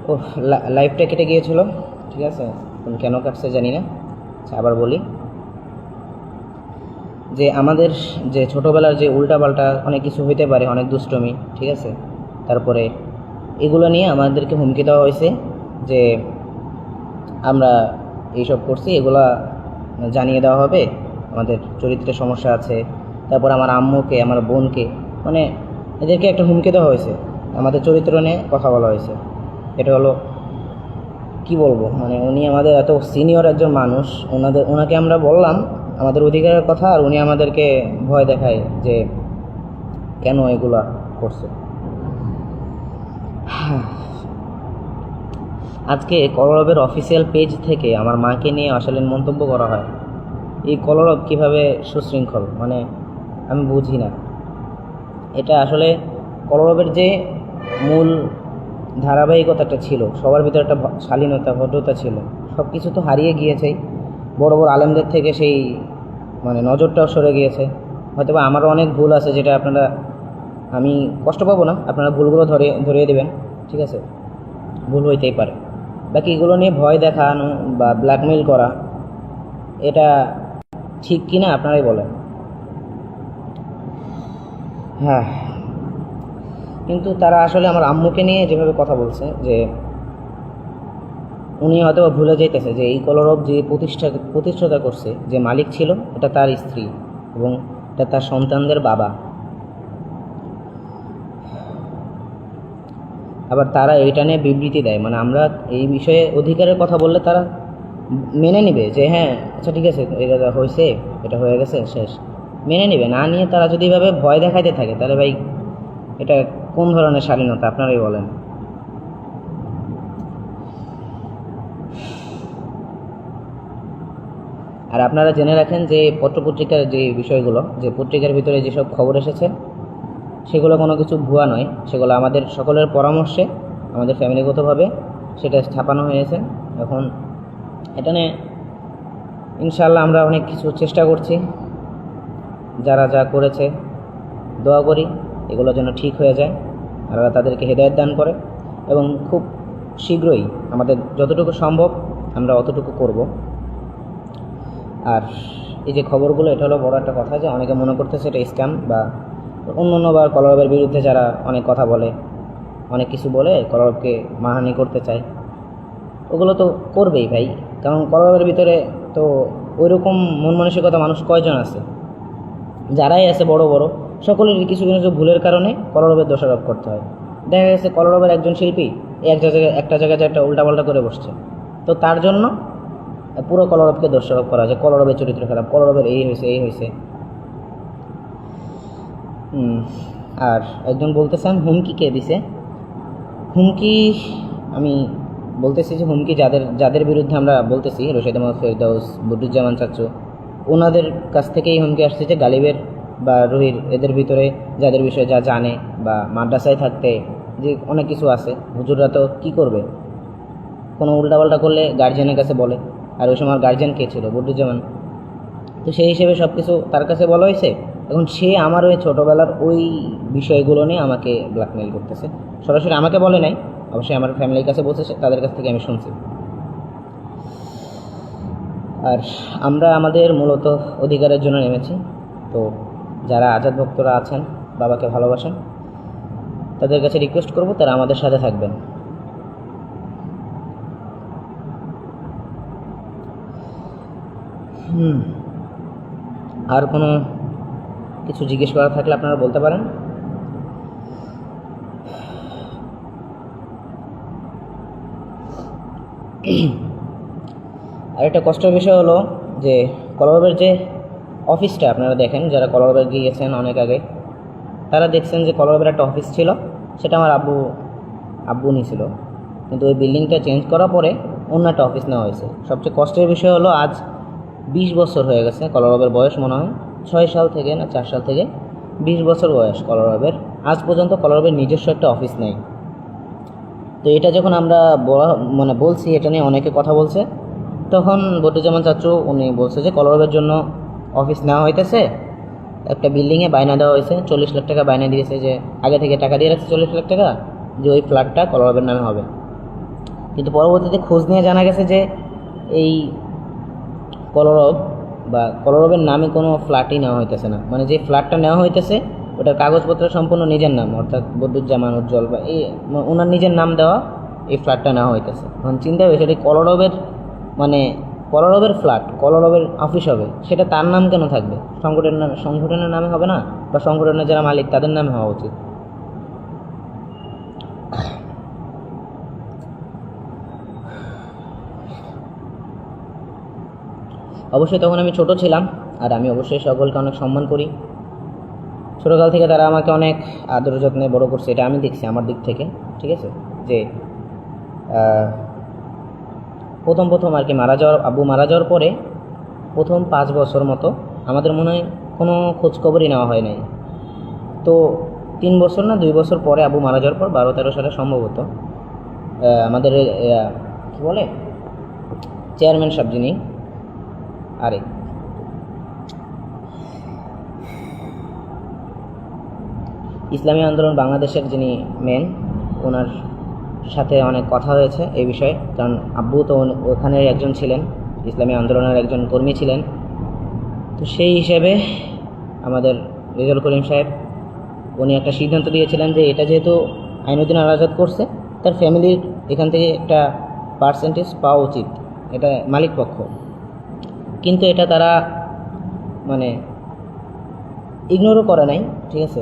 ও, লাইভটা কেটে গিয়েছিল, ঠিক আছে, কেন কাটছে জানি না। আচ্ছা, আবার বলি যে আমাদের যে ছোটোবেলার যে উল্টাপাল্টা অনেক কিছু হইতে পারে, অনেক দুষ্টমি, ঠিক আছে, তারপরে এগুলো নিয়ে আমাদেরকে হুমকি দেওয়া হয়েছে যে আমরা এইসব করছি, এগুলা জানিয়ে দেওয়া হবে, আমাদের চরিত্রের সমস্যা আছে। তারপর আমার আম্মুকে, আমার বোনকে, মানে এদেরকে একটা হুমকি দেওয়া হয়েছে, আমাদের চরিত্র নিয়ে কথা বলা হয়েছে। এটা হলো কি বলবো, মানে উনি আমাদের এত সিনিয়র একজন মানুষ, ওনাকে আমরা বললাম আমাদের অধিকারের কথা, আর উনি আমাদেরকে ভয় দেখায় যে কেন এগুলা করছে। আজকে কলরবের অফিসিয়াল পেজ থেকে আমার মাকে নিয়ে অশালীন মন্তব্য করা হয়। এই কলরব কিভাবে সুশৃঙ্খল, মানে আমি বুঝি না। এটা আসলে কলরবের যে মূল ধারাবাহিকতাটা ছিল, সবার ভিতরে একটা শালীনতা, ভদ্রতা ছিল, সব কিছু তো হারিয়ে গিয়েছে। বড় বড় আলেমদের থেকে সেই মানে নজরটাও সরে গিয়েছে। হয়তো বা আমারও অনেক ভুল আছে, যেটা আপনারা, আমি কষ্ট পাবো না, আপনারা ভুলগুলো ধরিয়ে দেবেন, ঠিক আছে, ভুল হইতেই পারে। বাকি এগুলো নিয়ে ভয় দেখানো বা ব্ল্যাকমেইল করা, এটা ঠিক কি না আপনারাই বলেন। হ্যাঁ, কিন্তু তারা আসলে আমার আম্মুকে নিয়ে যেভাবে কথা বলছে, যে উনি হয়তো ভুলে যাইতেছে যে এই কলরব যে প্রতিষ্ঠাতা করছে, যে মালিক ছিল, এটা তার স্ত্রী এবং এটা তার সন্তানদের বাবা। আবার তারা এইটা নিয়ে বিবৃতি দেয়, মানে আমরা এই বিষয়ে অধিকারের কথা বললে তারা মেনে নিবে যে হ্যাঁ আচ্ছা ঠিক আছে, এটা হয়েছে, এটা হয়ে গেছে, শেষ, মেনে নিবে। না নিয়ে তারা যদি এভাবে ভয় দেখাইতে থাকে, তাহলে ভাই এটা কোন ধরনের স্বাধীনতা আপনারাই বলেন। আর আপনারা জেনে রাখেন যে পত্রপত্রিকার যে বিষয়গুলো, যে পত্রিকার ভিতরে যেসব খবর এসেছে, সেগুলো কোনো কিছু ভুয়া নয়, সেগুলো আমাদের সকলের পরামর্শে, আমাদের ফ্যামিলিগতভাবে সেটা ছাপানো হয়েছে। এখন এটা নিয়ে ইনশাআল্লাহ আমরা অনেক কিছু চেষ্টা করছি, যারা যা করেছে দোয়া করি এগুলো যেন ঠিক হয়ে যায়, আর তাদেরকে হেদায়েত দান করে, এবং খুব শীঘ্রই আমাদের যতটুকু সম্ভব আমরা অতটুকু করব। আর এই যে খবরগুলো, এটা হলো বড় একটা কথা যে অনেকে মনে করতেছে এটা স্ক্যাম, বা অন্যবার কলরবের বিরুদ্ধে যারা অনেক কথা বলে, অনেক কিছু বলে কলরবকে মানহানি করতে চায়, ওগুলো তো করবেই ভাই, কারণ কলরবের ভিতরে তো ওইরকম মন মানসিকতা মানুষ কয়জন আছে, যারাই আছে বড় বড়, সকলেরই কিছু কিছু ভুলের কারণে কলরবের দোষারোপ করতে হয়। দেখা গেছে কলরবের একজন শিল্পী একটা জায়গায় একটা উল্টাপাল্টা করে বসছে, তো তার জন্য পুরো কলরবকে দোষারোপ করা যায়, কলরবের চরিত্র খারাপ, কলরবের এই হয়েছে। আর একজন বলতেছেন হুমকি কে দিছে। হুমকি আমি বলতেছি যে হুমকি যাদের বিরুদ্ধে আমরা বলতেছি, রশিদ আহমদ ফেরদৌস, বদরুজ্জামান চাচু, ওনাদের কাছ থেকেই হুমকি আসছে, যে গালিবের বা রুহির, এদের ভিতরে যাদের বিষয়ে যা জানে, বা মাদ্রাসায় থাকতে যে অনেক কিছু আছে, হুজুররা তো কী করবে, কোনো উল্টাপাল্টা করলে গার্জিয়ানের কাছে বলে, আর ওই সময় গার্জিয়ান কে ছিল, বদরুজ্জামান, তো সেই হিসেবে সব কিছু তার কাছে বলা হয়েছে। এখন সে আমার ওই ছোটোবেলার ওই বিষয়গুলো নিয়ে আমাকে ব্ল্যাকমেইল করতেছে, সরাসরি আমাকে বলে নাই, অবশ্যই আমার ফ্যামিলির কাছে বলছে, তাদের কাছ থেকে আমি শুনছি। আর আমরা আমাদের মূলত অধিকারের জন্য নেমেছি, তো যারা আজাদ ভক্তরা আছেন, বাবাকে ভালোবাসেন, তাদের কাছে রিকোয়েস্ট করব তারা আমাদের সাথে থাকবেন। আর কোনো কিছু জিজ্ঞেস করা থাকলে আপনারা বলতে পারেন। আর একটা কষ্টের বিষয় হলো যে কলরবের যে অফিসটা, আপনারা দেখেন যারা কলরবে গিয়েছেন অনেক আগে, তারা দেখছেন যে কলরবের একটা অফিস ছিল, সেটা আমার আব্বু নিয়েছিল, কিন্তু ওই বিল্ডিংটা চেঞ্জ করার পরে অন্য একটা অফিস নেওয়া হয়েছে। সবচেয়ে কষ্টের বিষয় হলো আজ 20 বছর হয়ে গেছে কলরবের বয়স, মনে হয় 6 সাল থেকে না 4 সাল থেকে 20 বছর বয়স কলরবের, আজ পর্যন্ত কলরবের নিজস্ব একটা অফিস নেই। তো এটা যখন আমরা বলছি, এটা নিয়ে অনেকে কথা বলছে, তখন বদরুজ্জামান চাচু উনি বলছে যে কলরবের জন্য অফিস নেওয়া হইতেছে, একটা বিল্ডিংয়ে বায়না দেওয়া হয়েছে, 40 লাখ টাকা বায়না দিয়েছে, যে আগে থেকে টাকা দিয়ে রাখছে 40 লাখ টাকা, যে ওই ফ্ল্যাটটা কলরবের নামে হবে। কিন্তু পরবর্তীতে খোঁজ নিয়ে জানা গেছে যে এই কলরব বা কলরবের নামে কোনো ফ্ল্যাটই নেওয়া হইতেছে না, মানে যে ফ্ল্যাটটা নেওয়া হইতেছে ওটার কাগজপত্র সম্পূর্ণ নিজের নাম, অর্থাৎ বদরুজ্জামান উজ্জ্বল বা এই ওনার নিজের নাম দেওয়া এই ফ্ল্যাটটা নেওয়া হইতেছে। এখন চিন্তা হয়েছে এটি কলরবের মানে কলরবের ফ্ল্যাট, কলরবের অফিস হবে, সেটা তার নাম কেন থাকবে? সংগঠনের নামে হবে না, বা সংগঠনের যারা মালিক তাদের নামে হওয়া উচিত। অবশ্যই তখন আমি ছোট ছিলাম, আর আমি অবশ্যই সকলকে অনেক সম্মান করি। ছোটোকাল থেকে তারা আমাকে অনেক আদর যত্নে বড় করছে, এটা আমি দেখছি আমার দিক থেকে, ঠিক আছে। যে প্রথম আর কি আব্বু মারা যাওয়ার পরে প্রথম 5 বছর মতো আমাদের মনে হয় কোনো খোঁজখবরই নেওয়া হয় নাই। তো 3 বছর না 2 বছর পরে আব্বু মারা যাওয়ার পর 12-13 সালে সম্ভবত আমাদের কী বলে চেয়ারম্যান সাহেব যিনি, আরে ইসলামী আন্দোলন বাংলাদেশের যিনি মেন, ওনার সাথে অনেক কথা হয়েছে এই বিষয়ে, কারণ আব্বু তো ওখানের একজন ছিলেন, ইসলামী আন্দোলনের একজন কর্মী ছিলেন। তো সেই হিসেবে আমাদের রেজাউল করিম সাহেব উনি একটা সিদ্ধান্ত দিয়েছিলেন যে এটা যেহেতু আইনুদ্দিন আল আজাদ করছে, তার ফ্যামিলির এখান থেকে একটা পার্সেন্টেজ পাওয়া উচিত, এটা মালিক পক্ষ। কিন্তু এটা তারা মানে ইগনোরও করে নাই, ঠিক আছে।